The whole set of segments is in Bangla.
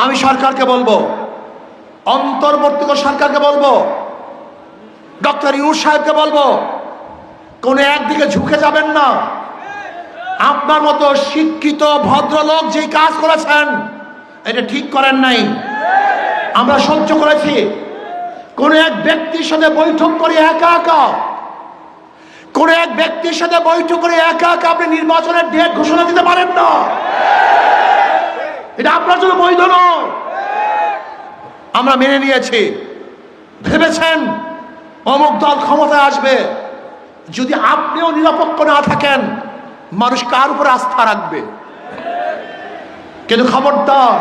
আমি সরকারকে বলবো, অন্তর্বর্তী সরকারকে বলবো, ডক্টর ইউনূস সাহেবকে বলবো, কোন একদিকে ঝুঁকে যাবেন না। আপনার মতো শিক্ষিত ভদ্রলোক যেই কাজ করেছেন এটা ঠিক করেন নাই, আমরা সহ্য করেছি। কোন এক ব্যক্তির সাথে বৈঠক করে একা একা, কোন এক ব্যক্তির সাথে বৈঠক করে একা একা আপনি নির্বাচনের ডেট ঘোষণা দিতে পারেন না, এটা আপনার জন্য বৈধ নয়। আমরা মেনে নিয়েছি। ভেবেছেন অমুক দল ক্ষমতায় আসবে, যদি আপনিও নিরপেক্ষ না থাকেন মানুষ কার উপরে আস্থা রাখবে? কিন্তু খবরদার,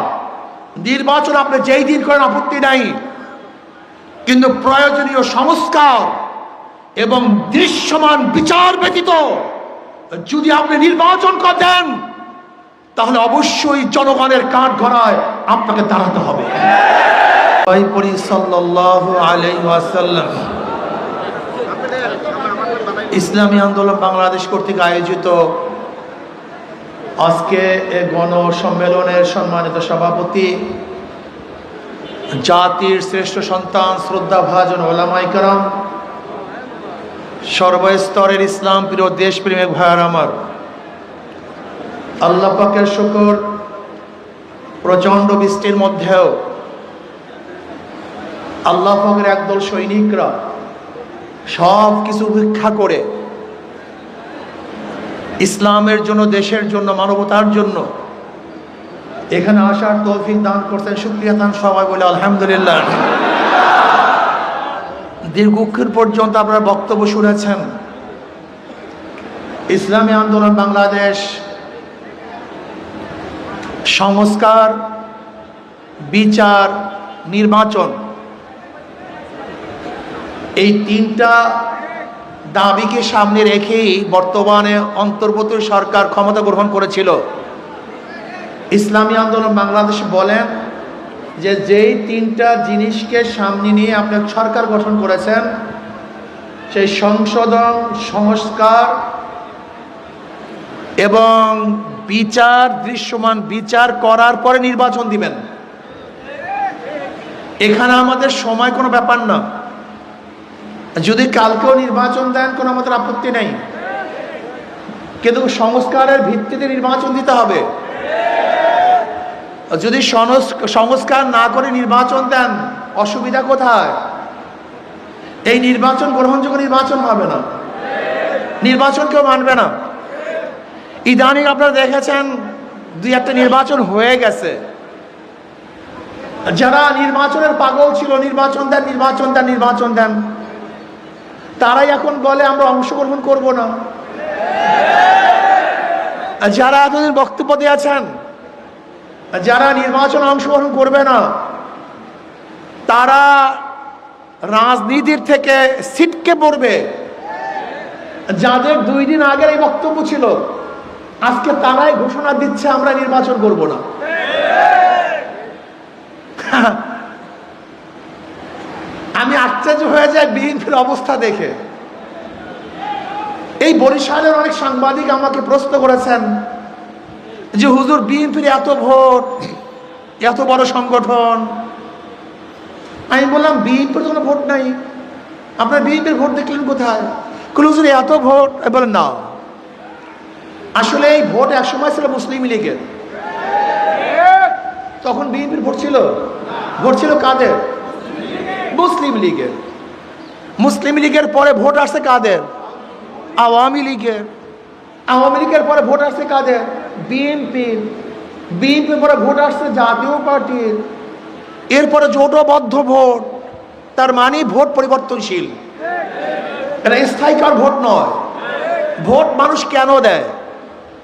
নির্বাচন আপনি যেই দিন করেন আপত্তি নাই, কিন্তু প্রয়োজনীয় সংস্কার এবং দৃশ্যমান বিচার ব্যতীত যদি আপনি নির্বাচন করেন তাহলে অবশ্যই জনগণের কাঠগড়ায় আপনাকে দাঁড়াতে হবে। সাল্লাল্লাহু আলাইহি ওয়াসাল্লাম ইসলামী আন্দোলন বাংলাদেশ কর্তৃক আয়োজিত আজকে এই গণসম্মেলনের সম্মানিত সভাপতি, জাতির শ্রেষ্ঠ সন্তান, শ্রদ্ধাভাজন ওলামায়ে কেরাম, সর্বস্তরের ইসলাম প্রিয় দেশপ্রেমিক ভাইয়ার আমার, আল্লাহ পাকের শুকর, প্রচণ্ড বৃষ্টির মধ্যেও আল্লাহ পাকের একদল সৈনিকরা সব কিছু উপেক্ষা করে ইসলামের জন্য, দেশের জন্য, মানবতার জন্য এখানে আসার তৌফিক দান করতেন। শুকরিয়া দান সবাই বলে আলহামদুলিল্লাহ। দীর্ঘক্ষণ পর্যন্ত আপনারা বক্তব্য শুনেছেন। ইসলামী আন্দোলন বাংলাদেশ সংস্কার, বিচার, নির্বাচন, এই তিনটা দাবিকে সামনে রেখেই বর্তমানে অন্তর্বর্তী সরকার ক্ষমতা গ্রহণ করেছিল। ইসলামী আন্দোলন বাংলাদেশ বলেন যে যেই তিনটা জিনিসকে সামনে নিয়ে আপনি সরকার গঠন করেছেন, সেই সংশোধন, সংস্কার এবং বিচার, দৃশ্যমান বিচার করার পরে নির্বাচন দিবেন। এখানে আমাদের সময় কোনো ব্যাপার না, যদি কালকেও নির্বাচন দেন কোনো আমাদের আপত্তি নেই, কিন্তু সংস্কারের ভিত্তিতে নির্বাচন দিতে হবে। যদি সংস্কার না করে নির্বাচন দেন অসুবিধা কোথায়? এই নির্বাচন গ্রহণযোগ্য নির্বাচন হবে না, নির্বাচন কেউ মানবে না। ইদানিং আপনারা দেখেছেন দুই একটা নির্বাচন হয়ে গেছে, যারা নির্বাচনের পাগল ছিল, নির্বাচন দেন, নির্বাচন দেন, নির্বাচন দেন, তারাই এখন বলে আমরা অংশগ্রহণ করব না। যারা এতদিন বক্তব্য দিয়েছেন, যারা নির্বাচনে অংশগ্রহণ করবে না, তারা রাজনীতির থেকে ছিটকে পড়বে। যাদের 2 দিন আগের এই বক্তব্য ছিল, আজকে তারাই ঘোষণা দিচ্ছে আমরা নির্বাচন করব না। আমি আশ্চর্য হয়ে যাই বিএনপির অবস্থা দেখে। এই বরিশালের অনেক সাংবাদিক আমাকে প্রশ্ন করেছেন যে হুজুর, বিএনপির এত ভোট, এত বড় সংগঠন। আমি বললাম বিএনপির কোনো ভোট নাই, আপনার বিএনপির ভোট দেখলেন কোথায়? হুজুর এত ভোট। বলেন না, আসলে এই ভোট একসময় ছিল মুসলিম লীগের, তখন বিএনপির ভোট ছিল। ভোট ছিল কাদের? মুসলিম লীগের। মুসলিম লীগের পরে ভোট আসছে কাদের? আওয়ামী লীগের। আওয়ামী লীগের পরে ভোট আসছে কাদের? বিএনপির। বিএনপির পরে ভোট আসছে জাতীয় পার্টির। এরপরে জোটবদ্ধ ভোট, তার মানে ভোট পরিবর্তনশীল, এটা স্থায়ীকার ভোট নয়। ভোট মানুষ কেন দেয়?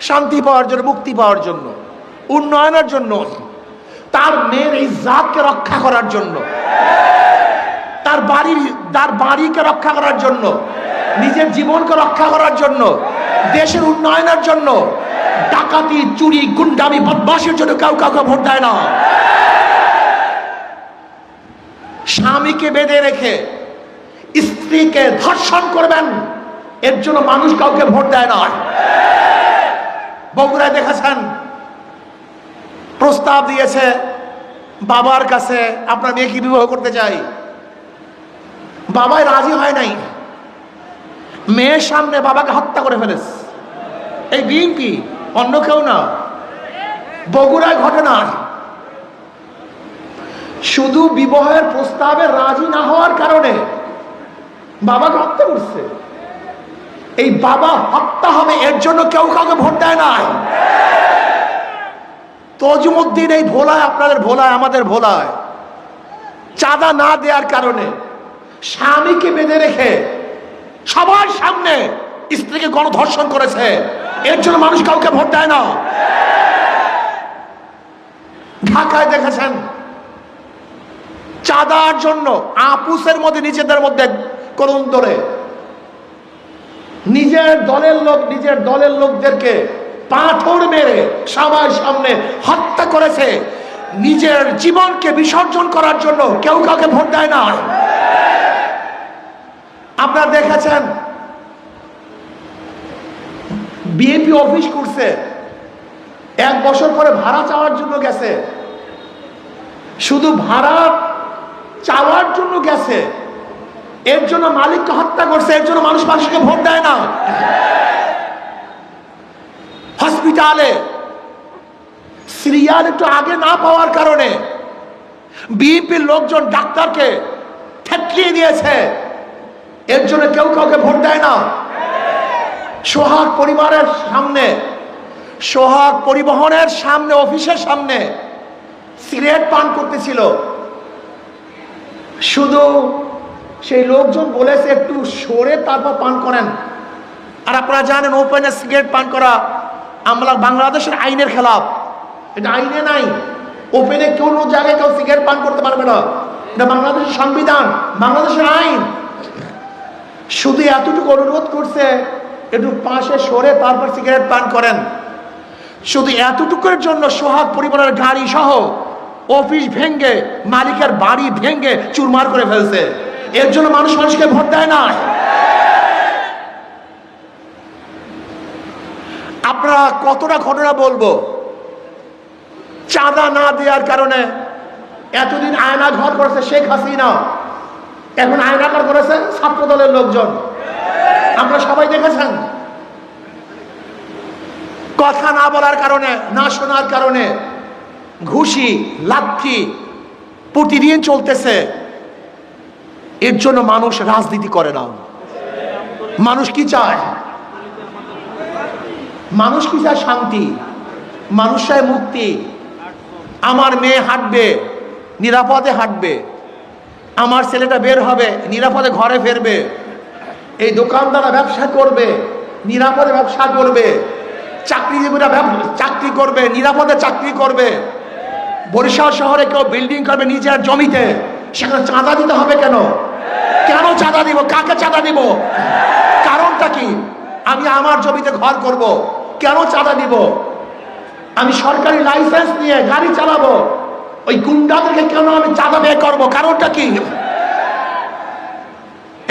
শান্তি পাওয়ার জন্য, মুক্তি পাওয়ার জন্য, উন্নয়নের জন্য, তার মেয়ের ইজ্জতকে রক্ষা করার জন্য, তার বাড়িকে রক্ষা করার জন্য, নিজের জীবনকে রক্ষা করার জন্য, দেশের উন্নয়নের জন্য। ডাকাতি, চুরি, গুন্ডামি, বদমাশের জন্য কেউ কাউকে ভোট দেয় না। স্বামীকে বেঁধে রেখে স্ত্রীকে ধর্ষণ করবেন, এর জন্য মানুষ কাউকে ভোট দেয় না। বগুড়ায় দেখেছেন, প্রস্তাব দিয়েছে বাবার কাছে আপনার মেয়েকে বিবাহ করতে চাই, বাবাই রাজি হয় নাই, মেয়ের সামনে বাবাকে হত্যা করে ফেলেছে। এই বিএনপি, অন্য কেউ না, বগুড়ায় ঘটনা। শুধু বিবাহের প্রস্তাবে রাজি না হওয়ার কারণে বাবাকে হত্যা করছে। এই বাবা হত্যা হবে এর জন্য কেউ কাউকে ভোট দেয় না। তজুমুদ্দিন এই ভোলায়, আপনাদের ভোলায়, আমাদের ভোলায় চাঁদা না দেওয়ার কারণে স্বামীকে বেঁধে রেখে সবার সামনে স্ত্রীকে গণধর্ষণ করেছে, এর জন্য মানুষ কাউকে ভোট দেয় না। ঢাকায় দেখেছেন চাঁদার জন্য আপুসের মধ্যে নিজেদের মধ্যে করুণ ধরে নিজের দলের লোকদেরকে পাথর মেরে সবার সামনে হত্যা করেছে। নিজের জীবনকে বিসর্জন করার জন্য কেউ কাউকে ভোট দেয় না। আপনারা দেখেছেন বিএনপি অফিস করছে, 1 বছর পরে ভাড়া চাওয়ার জন্য গেছে, শুধু ভাড়া চাওয়ার জন্য গেছে, এর জন্য মালিককে হত্যা করছে, এর জন্য মানুষকে ভোট দেয় না। হসপিটালে সিরিয়াল একটু আগে না পাওয়ার কারণে বিএনপির লোকজন ডাক্তারকে ঠেকিয়ে দিয়েছে, এর জন্য কেউ কাউকে ভোট দেয় না। সোহাগ পরিবারের সামনে, সোহাগ পরিবহনের সামনে, অফিসের সামনে সিগারেট পান করতেছিল, শুধু সেই লোকজন বলেছে একটু সরে তারপর পান করেন। আর আপনারা জানেন ওপেনে সিগারেট পান করা আমরা বাংলাদেশের আইনের খেলাফ, এটা আইনে নাই। ওপেনে কোনো জায়গায় কেউ সিগারেট পান করতে পারবে না, এটা বাংলাদেশের সংবিধান, বাংলাদেশের আইন। শুধু এতটুকু অনুরোধ করছে একটু পাশে সরে তারপর সিগারেট পান করেন। শুধু এতটুকুর জন্য সোহাগ পরিবারের গাড়ি সহ অফিস ভেঙ্গে, মালিকের বাড়ি ভেঙ্গে চুরমার করে ফেলছে, এর জন্য মানুষকে ভোট দেয় না। আপনারা কতটা ঘটনা বলবো, চাঁদা না দেওয়ার কারণে এতদিন আয়না ঘর করেছে শেখ হাসিনা, এখন আয়নাঘর করেছে ছাত্র দলের লোকজন। আপনারা সবাই দেখেছেন, কথা না বলার কারণে, না শোনার কারণে ঘুষি লাথি প্রতিদিন চলতেছে। এর জন্য মানুষ রাজনীতি করে না। মানুষ কি চায়? মানুষ কি চায়? শান্তি, মানুষ চায় মুক্তি। আমার মেয়ে হাঁটবে, নিরাপদে হাঁটবে, আমার ছেলেটা বের হবে, নিরাপদে ঘরে ফিরবে, এই দোকানদাররা ব্যবসা করবে, নিরাপদে ব্যবসা করবে, চাকরিজীবীরা চাকরি করবে, নিরাপদে চাকরি করবে। বরিশাল শহরে কেউ বিল্ডিং করবে নিজের জমিতে, সেখানে চাঁদা দিতে হবে কেন? কেন চাঁদা দিব? কাকে চাঁদা দিব? কারণটা কি? আমি আমার জমিতে ঘর করব, কেন চাঁদা দিব? আমি সরকারি লাইসেন্স নিয়ে গাড়ি চালাবো, ওই গুন্ডাদেরকে কেন আমি চাঁদা ব্যয় করবো? কারণটা কি?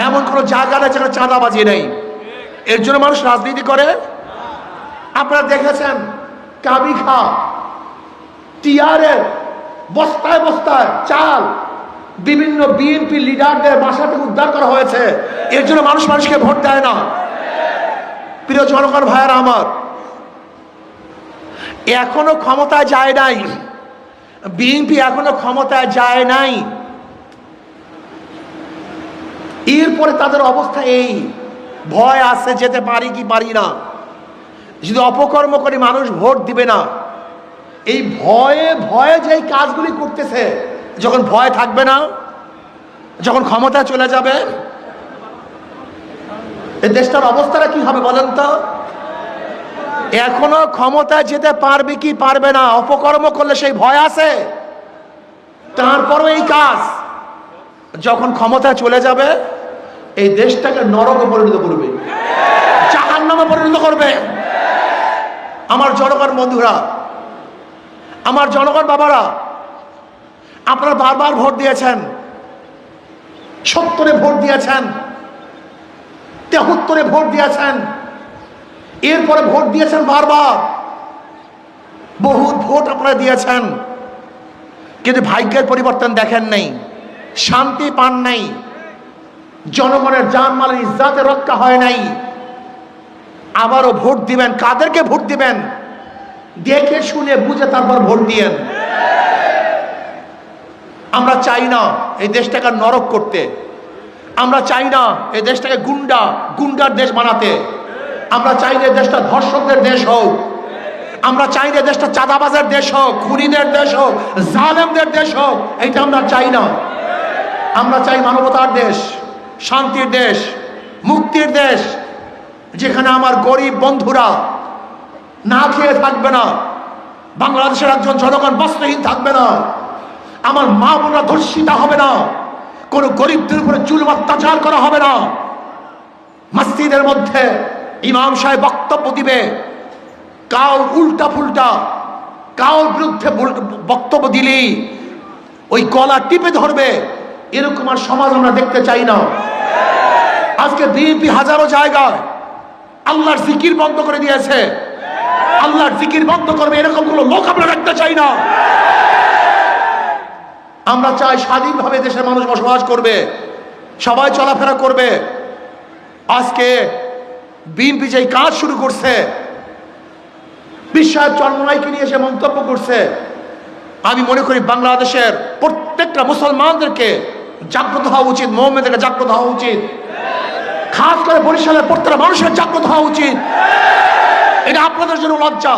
এমন কোন জায়গা নেই যেখানে চাঁদাবাজি নেই। এর জন্য মানুষ রাজনীতি করে। আপনারা দেখেছেন কাবিখা টিআরের বস্তায় বস্তায় চাল বিভিন্ন বিএনপি লিডারদের বাসা থেকে উদ্ধার করা হয়েছে, এর জন্য মানুষকে ভোট দেয় না। প্রিয় জনগণ ভাইয়েরা আমার, এখনো ক্ষমতায় যায় নাই বিএনপি, এখনো ক্ষমতায় যায় নাই। এরপরে তাদের অবস্থা এই, ভয় আছে যেতে পারি কি পারি না, যদি অপকর্ম করে মানুষ ভোট দিবে না। এই ভয়ে ভয়ে যে কাজগুলি করতেছে, যখন ভয় থাকবে না, যখন ক্ষমতা চলে যাবে, এই দেশটার অবস্থাটা কি হবে বলেন তো? এখনো ক্ষমতায় যেতে পারবে কি পারবে না, অপকর্ম করলে সেই ভয় আছে। তারপরও এই কাজ, যখন ক্ষমতা চলে যাবে এই দেশটাকে নরকে পরিণত করবে, জাহান্নামে পরিণত করবে। আমার জনগণ বন্ধুরা, আমার জনগণ বাবারা, আপনারা বারবার ভোট দিয়েছেন, 70-এ ভোট দিয়েছেন, 73-এ ভোট দিয়েছেন, এরপরে ভোট দিয়েছেন বারবার, বহুত ভোট আপনারা দিয়েছেন, কিন্তু ভাগ্যের পরিবর্তন দেখেন নাই, শান্তি পান নাই, জনগণের জানমালের ইজ্জতের রক্ষা হয় নাই। আবারও ভোট দিবেন, কাদেরকে ভোট দিবেন? দেখে শুনে বুঝে তারপর ভোট দিয়েন। আমরা চাই না এই দেশটাকে নরক করতে, আমরা চাই না এই দেশটাকে গুন্ডার দেশ বানাতে, আমরা চাই না দেশটা ধর্ষকদের দেশ হোক, আমরা চাই না দেশটা চাঁদাবাজের দেশ হোক, খুনিদের দেশ হোক, জালেমদের দেশ হোক। এইটা আমরা চাই না। আমরা চাই মানবতার দেশ, শান্তির দেশ, মুক্তির দেশ, যেখানে আমার গরিব বন্ধুরা না খেয়ে থাকবে না, বাংলাদেশের একজন জনগণ বস্ত্রহীন থাকবে না, আমার মা বোনরা ধর্ষিতা হবে না, কোন গরিবদের উপরে জুলুম অত্যাচার করা হবে না। মসজিদের মধ্যে ইমাম সাহেব বক্তব্য দিবে, কাউর উল্টা ফুলটা, কাউর বিরুদ্ধে বক্তব্য দিলেই ওই গলা টিপে ধরবে, এরকম আর সমাজ আমরা দেখতে চাই না। আজকে বিএনপি হাজারো জায়গায় আল্লাহর জিকির বন্ধ করে দিয়েছে। আল্লাহর জিকির বন্ধ করবে এরকম কোন লোক আমরা রাখতে চাই না। আমরা চাই স্বাধীনভাবে দেশের মানুষ বসবাস করবে, সবাই চলাফেরা করবে। আজকে বিএনপি যেই কাজ শুরু করছে, বিশ্বাস চরমনাইকে নিয়ে এসে মন্তব্য করছে, আমি মনে করি বাংলাদেশের প্রত্যেকটা মুসলমানদেরকে জাগ্রত হওয়া উচিত, মুমিনদেরকে জাগ্রত হওয়া উচিত, খাস করে বরিশালের প্রত্যেকটা মানুষের জাগ্রত হওয়া উচিত। এটা আপনাদের জন্য লজ্জা।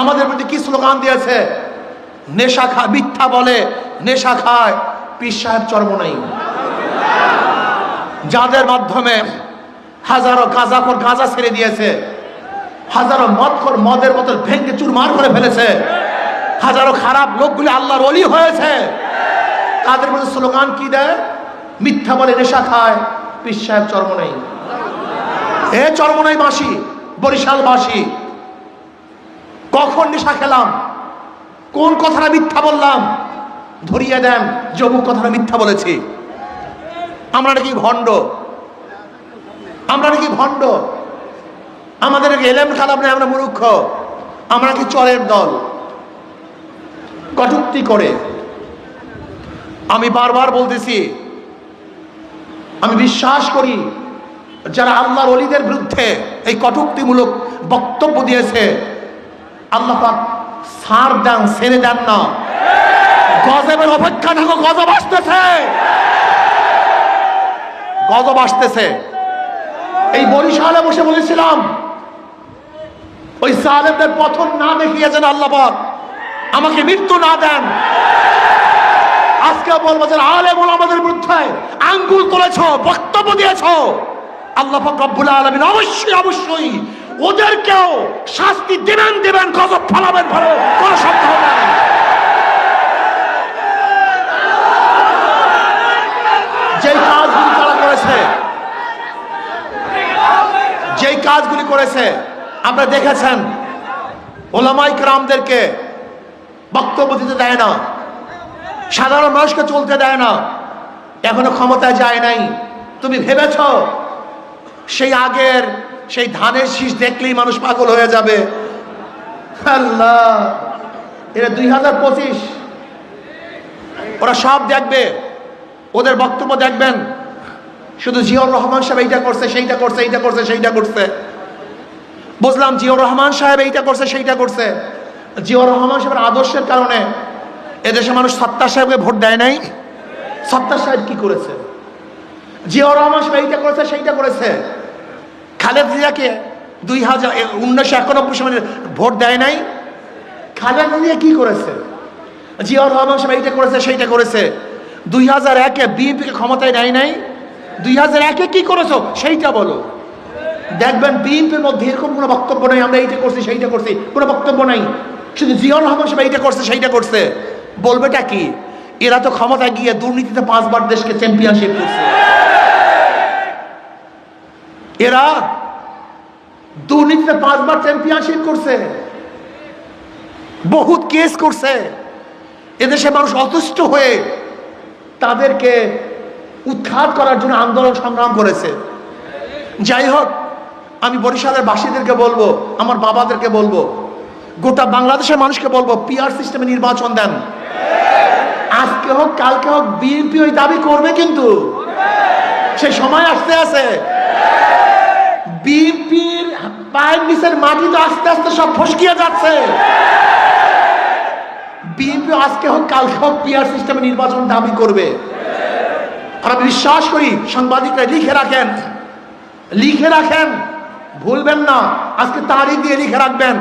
আমাদের প্রতি কি স্লোগান দিয়েছে? নেশা খায়, মিথ্যা বলে, নেশা খায় পীর সাহেব চরমনাই, যাদের মাধ্যমে হাজারো গাঁজাখোর গাঁজা ছেড়ে দিয়েছে, হাজারো মদখোর মদের বোতল ভেঙে চুরমার করে ফেলেছে, হাজারো খারাপ লোকগুলি আল্লাহর ওলি হয়েছে। তাদের মধ্যে স্লোগান কি দেয়? মিথ্যা বলে, নেশা খায় পীর সাহেব চরমনাই। এ চরমনাই বাসী, বরিশাল বাসী, কখন নেশা খেলাম, কোন কথাটা মিথ্যা বললাম, ধরিয়ে দেন যে অমুক কথাটা মিথ্যা বলেছি। আমরা নাকি ভণ্ড, আমরা নাকি ভণ্ড, আমাদের নাকি এলেম খারাপ নেই, আমরা মূর্খ, আমরা কি চরের দল, কটূক্তি করে। আমি বারবার বলতেছি, আমি বিশ্বাস করি যারা আল্লাহর ওলিদের বিরুদ্ধে এই কটূক্তিমূলক বক্তব্য দিয়েছে, আল্লাহ পাক ছাড় দেন, ছেড়ে দেন না। গজবের অপেক্ষা থাকো, গজব আসতেছে, গজব আসতেছে। এই বরিশালে বসে বলেছিলাম, ওই জালেমদের পতন না দেখিয়েছেন আল্লাহ পাক, আমাকে মৃত্যু না দেন। আজকে বলবো যারা আলেম ওলামাদের বিরুদ্ধে আঙ্গুল তুলেছ, বক্তব্য দিয়েছ, আল্লাহ পাক রব্বুল আলামিন অবশ্যই অবশ্যই ওদেরকেও শাস্তি দেবেন, গজব ফলাবেন, ভালো কোনো সন্দেহ নাই। যেই কাজগুলি তারা করেছে, যেই কাজগুলি করেছে আপনারা দেখেছেন, ওলামায়ে কেরামদেরকে বক্তব্য দিতে দেয় না, সাধারণ মানুষকে চলতে দেয় না, এখনো ক্ষমতায় যায় নাই। তুমি ভেবেছ সেই আগের সেই ধানের শীষ দেখলেই মানুষ পাগল হয়ে যাবে? আল্লাহ, এটা 2025, ওরা সব দেখবে, ওদের বক্তব্য দেখবেন, শুধু জিয়াউর রহমান সাহেব এইটা করছে, সেইটা করছে, এইটা করছে, সেইটা করছে। বুঝলাম জিয়াউর রহমান সাহেব এইটা করছে, সেইটা করছে। জিয়াউর রহমান সাহেবের আদর্শের কারণে এদেশে মানুষ সত্তার সাহেবকে ভোট দেয় নাই। সত্তার সাহেব কি করেছে? জিয়াউর রহমান সাহেব এইটা করেছে, সেইটা করেছে। খালেদা জিয়াকে 1991 সালে ভোট দেয় নাই। খালেদা জিয়া কি করেছে? জিয়াউর রহমান সাহেব এইটা করেছে, সেইটা করেছে। 2001-এ বিএনপিকে ক্ষমতায় নেয় নাই। 2001-এ কি করেছো সেইটা বলো। দেখবেন বিএনপির মধ্যে এরকম কোনো বক্তব্য নেই, আমরা এইটা করছি, সেইটা করছি, কোনো বক্তব্য নাই। শুধু জিয়াউর রহমান সাহেব এইটা করছে, সেইটা করছে। বলবেটা কি? এরা তো ক্ষমতায় গিয়ে দুর্নীতিতে 5 বার দেশকে চ্যাম্পিয়নশিপ করছে। এরা দুর্নীতিতে 5 বার চ্যাম্পিয়নশিপ করছে, বহুত কেস করছে। এদেশে মানুষ অতুষ্ট হয়ে তাদেরকে উৎখাত করার জন্য আন্দোলন সংগ্রাম করেছে। যাই হোক, আমি বরিশালের বাসীদেরকে বলবো, আমার বাবাদেরকে বলবো, গোটা বাংলাদেশের মানুষকে বলবো, পিআর সিস্টেমে নির্বাচন দেন। আজকে হোক কালকে হোক বিএনপি ওই দাবি করবে, কিন্তু সে সময় আসতে আছে। বিএনপির পায়ের নিচের মাটি তো আস্তে আস্তে সব ফসকিয়ে যাচ্ছে। বিএনপি আজকে হোক কালকে হোক পিআর সিস্টেমে নির্বাচন দাবি করবে। আর আমি বিশ্বাস করি সাংবাদিকরা লিখে রাখেন, ভুলবেন না, আজকে তারিখ দিয়ে লিখে রাখবেন।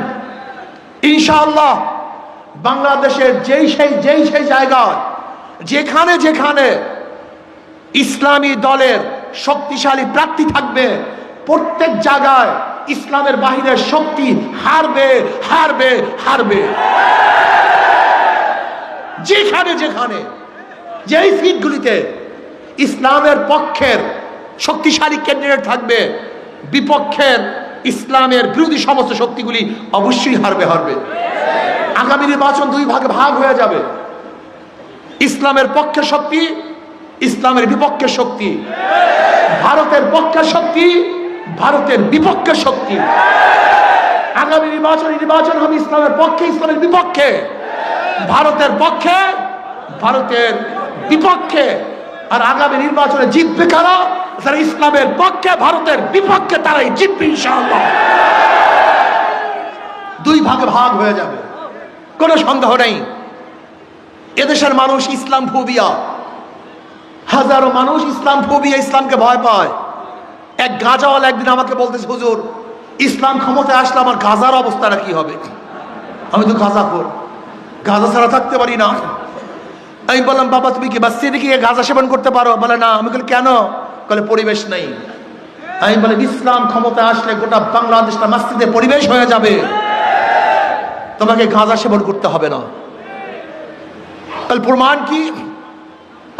ইনশাআল্লাহ বাংলাদেশের যেই সেই জায়গায় যেখানে যেখানে ইসলামী দলের শক্তিশালী প্রার্থী থাকবে, প্রত্যেক জায়গায় ইসলামের বাহিরের শক্তি হারবে হারবে হারবে। যেখানে যেখানে যেই সিটগুলিতে ইসলামের পক্ষের শক্তিশালী ক্যান্ডিডেট থাকবে, বিপক্ষের ইসলামের বিরোধী সমস্ত শক্তিগুলি অবশ্যই হারবে। আগামী নির্বাচন দুই ভাগে ভাগ হয়ে যাবে, ইসলামের পক্ষের শক্তি, ইসলামের বিপক্ষের শক্তি, ভারতের পক্ষের শক্তি, ভারতের বিপক্ষের শক্তি। আগামী নির্বাচন হবে ইসলামের পক্ষে, ইসলামের বিপক্ষে, ভারতের পক্ষে, ভারতের বিপক্ষে। আর আগামী নির্বাচনে জিতবে কারা? যারা ইসলামের পক্ষে, ভারতের বিপক্ষে, তারাই জিতবে ইনশাআল্লাহ। দুই ভাগে ভাগ হয়ে যাবে, কোনো সন্দেহ নেই। এদেশের মানুষ ইসলাম ফোবিয়া, হাজারো মানুষ ইসলাম ফোবিয়া, ইসলামকে ভয় পায়। এক গাঁজাওয়ালা একদিন আমাকে বলতেছে, হুজুর ইসলাম ক্ষমতায় আসলে আমার গাঁজার অবস্থাটা কি হবে? আমি তো গাঁজাখোর, গাঁজা ছাড়া থাকতে পারি না। আমি বললাম, বাবা তুমি কি মসজিদে গিয়ে গাঁজা সেবন করতে পারো? বলে না। আমি বলি কেন? বলে পরিবেশ নেই। আমি বলে ইসলাম ক্ষমতায় আসলে গোটা বাংলাদেশটা মসজিদে পরিবেশ হয়ে যাবে, তোমাকে গাঁজা সেবন করতে হবে না। তাহলে প্রমাণ কি?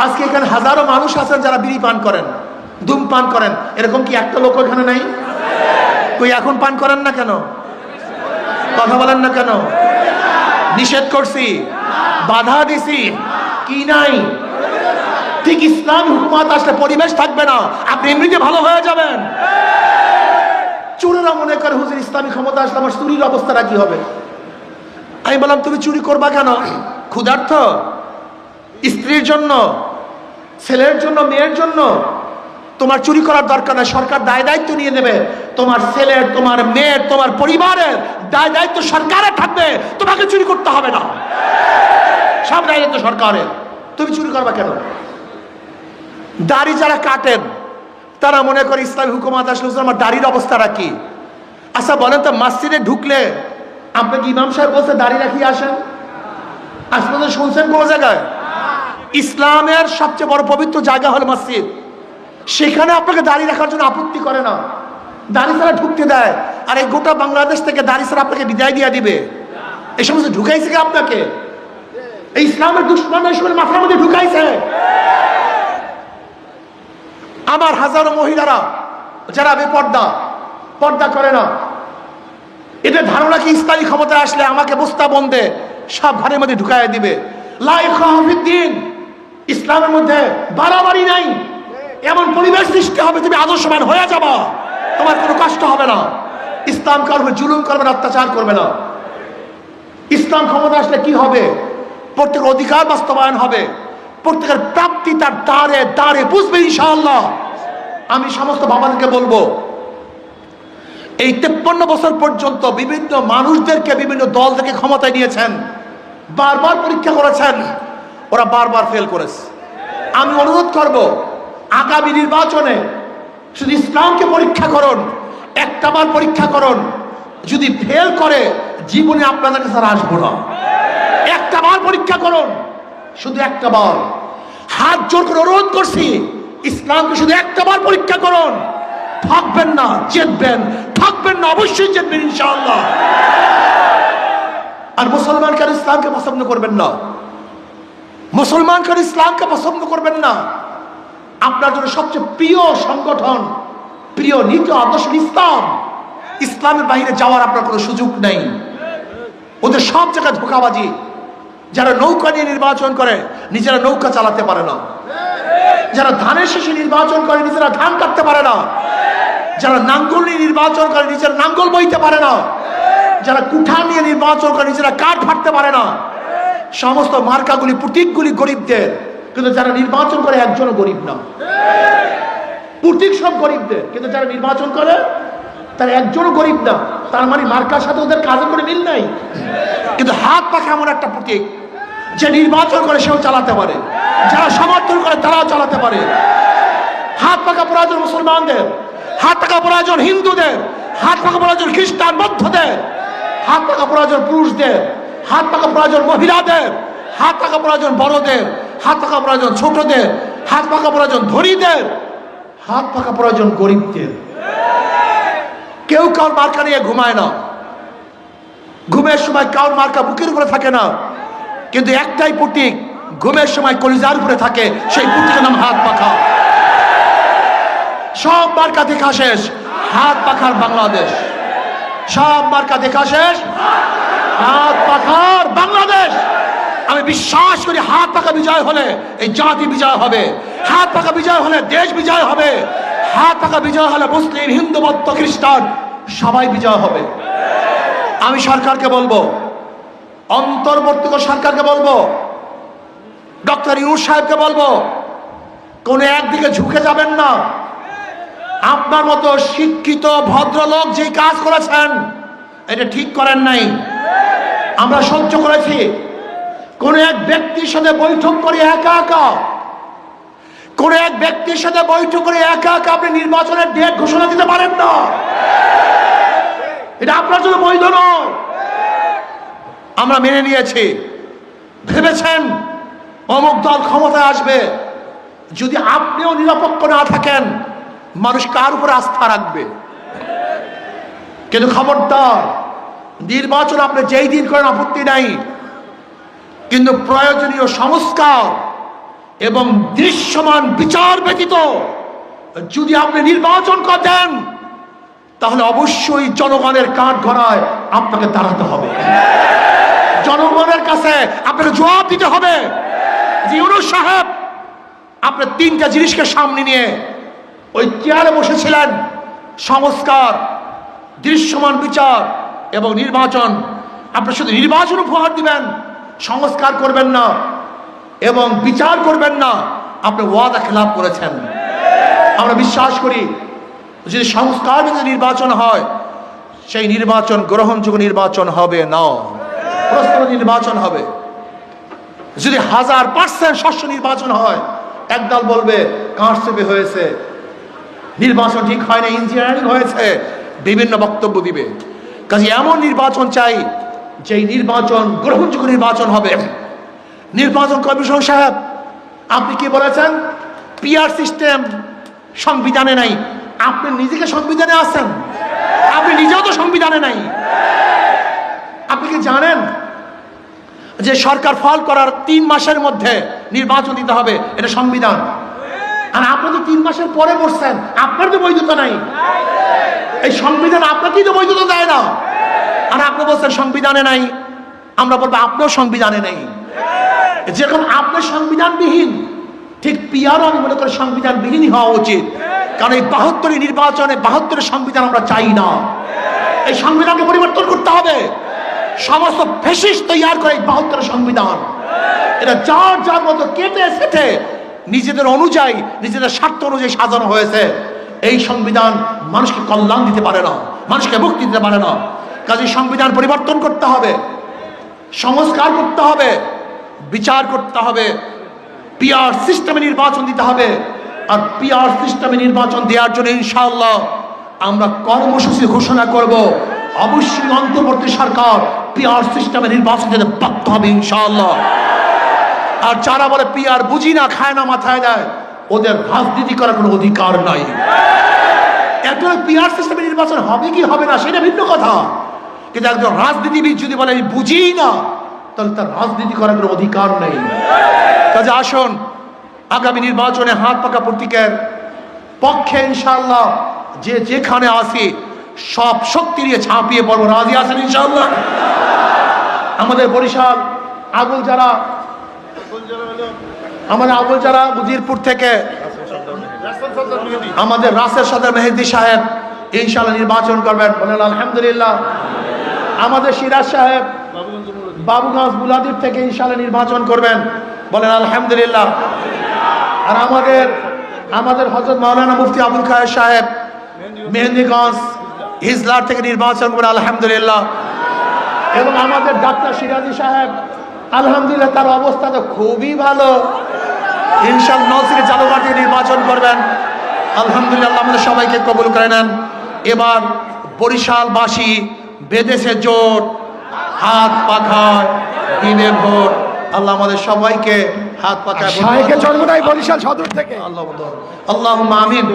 আজকে এখানে হাজারো মানুষ আছেন যারা বিড়ি পান করেন, ধূমপান করেন, এরকম কি একটা লোক এখানে নাই? কই এখন পান করেন না কেন? কথা বলেন না কেন? নিষেধ করছি, বাধা দিছি, কি নাই? ঠিক ইসলাম হুকুমত আসলে পরিবেশ থাকবে না, আপনি এমনিতে ভালো হয়ে যাবেন। চোরেরা মনে করে হুজুর ইসলামী ক্ষমতা আসলে আমার চুরির অবস্থাটা কি হবে? আমি বললাম, তুমি চুরি করবা কেন? ক্ষুধার্ত? স্ত্রীর জন্য, ছেলের জন্য, মেয়ের জন্য? তোমার চুরি করার দরকার নেই, সরকার দায় দায়িত্ব নিয়ে নেবে। তোমার ছেলের, তোমার মেয়ের, তোমার পরিবারের দায় দায়িত্ব সরকারের থাকবে, তোমাকে চুরি করতে হবে না, সব দায় দায়িত্ব সরকারের। তুমি চুরি করবা কেন? দাড়ি যারা কাটেন তারা মনে করে ইসলামী হুকুমত আসলে আমার দাড়ির অবস্থাটা কি? আচ্ছা বলেন তো, মসজিদে ঢুকলে আপনাকে ইমাম সাহেব বলছে দাড়ি রাখিয়ে আসেন, আজ পর্যন্ত শুনছেন কোন জায়গায়? ইসলামের সবচেয়ে বড় পবিত্র জায়গা হলো মসজিদ, সেখানে আপনাকে দাড়ি রাখার জন্য আপত্তি করে না, দাড়ি ছাড়া ঢুকতে দেয়। আর এই গোটা বাংলাদেশ থেকে দাড়ি ছাড়া আপনাকে বিদায় দিয়ে দিবে। এই সমস্ত ঢুকাইছে কি আপনাকে? এই ইসলামের দুশ্মন এই সময় মাথার মধ্যে ঢুকাইছে। আমার হাজারো মহিলারা যারা পর্দা করে না, এদের ধারণা কি ইসলামী ক্ষমতায় আসলে আমাকে বস্তা বন্ধে সব ঘরের মধ্যে ঢুকাই দিবে। লাইফিদ্দিন, ইসলামের মধ্যে বাড়াবাড়ি নাই, এমন পরিবেশ সৃষ্টি হবে তুমি আদর্শবান হয়ে যাবা, তোমার কোনো কষ্ট হবে না। ইসলাম করবে, জুলুম করবে না, অত্যাচার করবে না। ইসলাম ক্ষমতা আসলে কি হবে? প্রত্যেকের অধিকার বাস্তবায়ন হবে, প্রত্যেকের প্রাপ্তি তার দ্বারে দ্বারে বুঝবে ইনশাআল্লাহ। আমি সমস্ত বাবাদেরকে বলবো, এই 53 বছর পর্যন্ত বিভিন্ন মানুষদেরকে বিভিন্ন দল থেকে ক্ষমতায় নিয়েছেন, বারবার পরীক্ষা করেছেন, ওরা বারবার ফেল করেছে। আমি অনুরোধ করব, আগামী নির্বাচনে শুধু ইসলামকে পরীক্ষা করুন, একটাবার পরীক্ষা করুন। যদি ফেল করে জীবনে আপনাদের কাছে আসবো না। একটাবার পরীক্ষা করুন, শুধু একটাবার। হাত জোর করে অনুরোধ করছি, ইসলামকে শুধু একটাবার পরীক্ষা করুন। থাকবেন না জিতবেন, থাকবেন না অবশ্যই জিতবেন ইনশাআল্লাহ। আর মুসলমানকে ইসলামকে পছন্দ করবেন না, মুসলমানকে ইসলামকে পছন্দ করবেন না। আপনার জন্য সবচেয়ে প্রিয় সংগঠন, প্রিয় নীতি আদর্শ ইসলাম, ইসলামের বাইরে যাওয়ার আপনার কোনো সুযোগ নেই। ওদের সব জায়গায় ধোঁকাবাজি। যারা নৌকা নিয়ে নির্বাচন করে নিজেরা নৌকা চালাতে পারে না, যারা ধানের শেষে নির্বাচন করে নিজেরা ধান কাটতে পারে না, যারা নাঙ্গল নিয়ে নির্বাচন করে নিজেরা নাঙ্গল বইতে পারে না, যারা কুঠার নিয়ে নির্বাচন করে নিজেরা কাঠ ফাটতে পারে না, সমস্ত মার্কাগুলি প্রতীকগুলি গরিবদের, কিন্তু যারা নির্বাচন করে একজনও গরিব না। প্রতীক সব গরিবদের, কিন্তু যারা নির্বাচন করে তারা একজনও গরিব না। তার মানে মার্কার সাথে ওদের কাজে করে মিল নাই। কিন্তু হাত পাখা এমন একটা প্রতীক, যে নির্বাচন করে সেও চালাতে পারে, যারা সমর্থন করে তারাও চালাতে পারে। হাত পাখা প্রয়োজন মুসলমানদের, হাত পাখা প্রয়োজন হিন্দুদের, হাত পাখা প্রয়োজন খ্রিস্টান বৌদ্ধদের, হাত পাখা প্রয়োজন পুরুষদের, হাত পাখা প্রয়োজন মহিলাদের, হাত পাখা প্রয়োজন বড়দের, হাত পাখা প্রয়োজন ছোটদের, হাত পাখা প্রয়োজন ধনীদের, হাত পাখা প্রয়োজন গরিবদের। কেউ কাউর মার্কা নিয়ে ঘুমায় না, ঘুমের সময় কাউর মার্কা বুকের উপরে থাকে না, কিন্তু একটাই প্রতীক ঘুমের সময় কলিজার উপরে থাকে, সেই প্রতীকের নাম হাত পাখা। সব মার্কা দেখা শেষ, হাত পাখার বাংলাদেশ। সব মার্কা দেখা শেষ, হাত পাখার বাংলাদেশ। আমি বিশ্বাস করি হাত পাখা বিজয় হলে এই জাতি বিজয় হবে, হাত পাখা বিজয় হলে দেশ বিজয় হবে, হাত পাখা বিজয় হলে মুসলিম হিন্দু বৌদ্ধ খ্রিস্টান সবাই বিজয় হবে। আমি সরকারকে বলবো, অন্তর্বর্তীকালীন সরকারকে বলবো, ডক্টর ইউনূস সাহেবকে বলবো, কোন একদিকে ঝুঁকে যাবেন না। আপনার মতো শিক্ষিত ভদ্রলোক যে কাজ করেছেন এটা ঠিক করেন নাই, আমরা সহ্য করেছি। কোন এক ব্যক্তির সাথে বৈঠক করে একা একা, কোন এক ব্যক্তির সাথে বৈঠক করে একা একা আপনি নির্বাচনের ডেট ঘোষণা দিতে পারেন না, এটা আপনার জন্য বৈধ নয়। আমরা মেনে নিয়েছি। ভেবেছেন অমুক দল ক্ষমতায় আসবে, যদি আপনিও নিরপেক্ষ না থাকেন মানুষ কার উপর আস্থা রাখবে? কিন্তু খবরদার, নির্বাচন আপনি যেই দিন করেন আপত্তি নাই, কিন্তু প্রয়োজনীয় সংস্কার এবং দৃশ্যমান বিচার ব্যতীত যদি আপনি নির্বাচন করেন তাহলে অবশ্যই জনগণের কাঠ গড়ায় আপনাকে দাঁড়াতে হবে, জনগণের কাছে আপনাকে জবাব দিতে হবে। যে ইউনূস সাহেব আপনি তিনটা জিনিসকে সামনে নিয়ে ওই চেয়ারে বসেছিলেন, সংস্কার, দৃশ্যমান বিচার এবং নির্বাচন। আপনি শুধু নির্বাচন উপহার দিবেন, সংস্কার করবেন না এবং বিচার করবেন না, আপনি ওয়াদা খেলাপ করেছেন। আমরা বিশ্বাস করি যদি সংস্কার যদি নির্বাচন হয় সেই নির্বাচন গ্রহণযোগ্য নির্বাচন হবে না, প্রশ্ন নির্বাচন হবে। যদি 1000% স্বচ্ছ নির্বাচন হয় একদল বলবে কারচুপি হয়েছে, নির্বাচন ঠিক হয় না, ইঞ্জিনিয়ারিং হয়েছে, বিভিন্ন বক্তব্য দিবে। কাজে এমন নির্বাচন চাই যেই নির্বাচন গ্রহণযোগ্য নির্বাচন হবে। নির্বাচন কমিশন সাহেব আপনি কি বলেছেন? পিআর সিস্টেম সংবিধানে নাই। আপনি নিজেকে সংবিধানে আছেন? আপনি নিজেও তো সংবিধানে নাই। আপনি কি জানেন যে সরকার ফল করার 3 মাসের মধ্যে নির্বাচন দিতে হবে, এটা সংবিধান? আর আপনি তো 3 মাসের পরে বসছেন, আপনার তো বৈধতা নাই। এই সংবিধান আপনাকেই তো বৈধতা দেয় না, আর আপনি বলছেন সংবিধানে নাই। আমরা বলবো আপনিও সংবিধানে নেই। যেরকম আপনার সংবিধানবিহীন, ঠিক পিআরও আমি মনে করি সংবিধানবিহীনই হওয়া উচিত। কারণ এই 72 নির্বাচনে 72 সংবিধান আমরা চাই না। এই সংবিধানকে পরিবর্তন করতে হবে। সমস্ত ফ্যাসিস্ট তৈরি করে এই 72 সংবিধান, এটা যার যার মতো কেটে সেটে নিজেদের অনুযায়ী, নিজেদের স্বার্থ অনুযায়ী সাজানো হয়েছে। এই সংবিধান মানুষকে কল্যাণ দিতে পারে না, মানুষকে মুক্তি দিতে পারে না। কাজে সংবিধান পরিবর্তন করতে হবে, সংস্কার করতে হবে, বিচার করতে হবে, পিআর সিস্টেমে নির্বাচন দিতে হবে। আর পিআর সিস্টেমে নির্বাচন দেওয়ার জন্য ইনশাআল্লাহ আমরা কর্মসূচি ঘোষণা করব। অবশ্যই অন্তর্বর্তী সরকার পিআর সিস্টেমে নির্বাচন দিতে বাধ্য হবে ইনশাআল্লাহ। আর যারা বলে পিআর বুঝি না, খায় না, মাথায় দেয়, ওদের রাজনীতি করার কোনো অধিকার নাই। একটা পিআর সিস্টেমে নির্বাচন হবে কি হবে না সেটা ভিন্ন কথা, কিন্তু একজন রাজনীতিবিদ যদি বলে আমি বুঝি না, তাহলে তার রাজনীতি করার কোনো অধিকার নেই। কাজে আসুন আগামী নির্বাচনে হাত পাকা প্রতীকের পক্ষে ইনশাআল্লাহ যে যেখানে আসি সব শক্তি নিয়ে ঝাঁপিয়ে পড়বো। রাজি আছেন ইনশাআল্লাহ? আমাদের বরিশাল আগুল যারা, আমাদের আগুল যারা উজিরপুর থেকে আমাদের রাসেল সদর মেহেদী সাহেব ইনশাআল্লাহ নির্বাচন করবেন, বলেন আলহামদুলিল্লাহ। আমাদের সিরাজ সাহেব বাবুগঞ্জ বুলাদির থেকে ইনশাআল্লাহ নির্বাচন করবেন, বলেন আলহামদুলিল্লাহ। আর আমাদের হযরত মাওলানা মুফতি আবুল খায়ের সাহেব মেহেন্দিগঞ্জ হিজলার থেকে নির্বাচন করবেন, আলহামদুলিল্লাহ। এবং আমাদের ডাক্তার সিরাজি সাহেব, আলহামদুলিল্লাহ তার অবস্থা তো খুবই ভালো, ইনশাআল্লাহ নসিরে জালুঘাট থেকে নির্বাচন করবেন, আলহামদুলিল্লাহ। আমাদের সবাইকে কবুল করে নেন। এবার বরিশালবাসী বেদেশে জোট, হাত পাখায় দিনে ভোট। আল্লাহ আমাদের সবাইকে হাত পাখায় শাহেখের জন্মটাই বরিশাল সদর থেকে। আল্লাহ আমিন।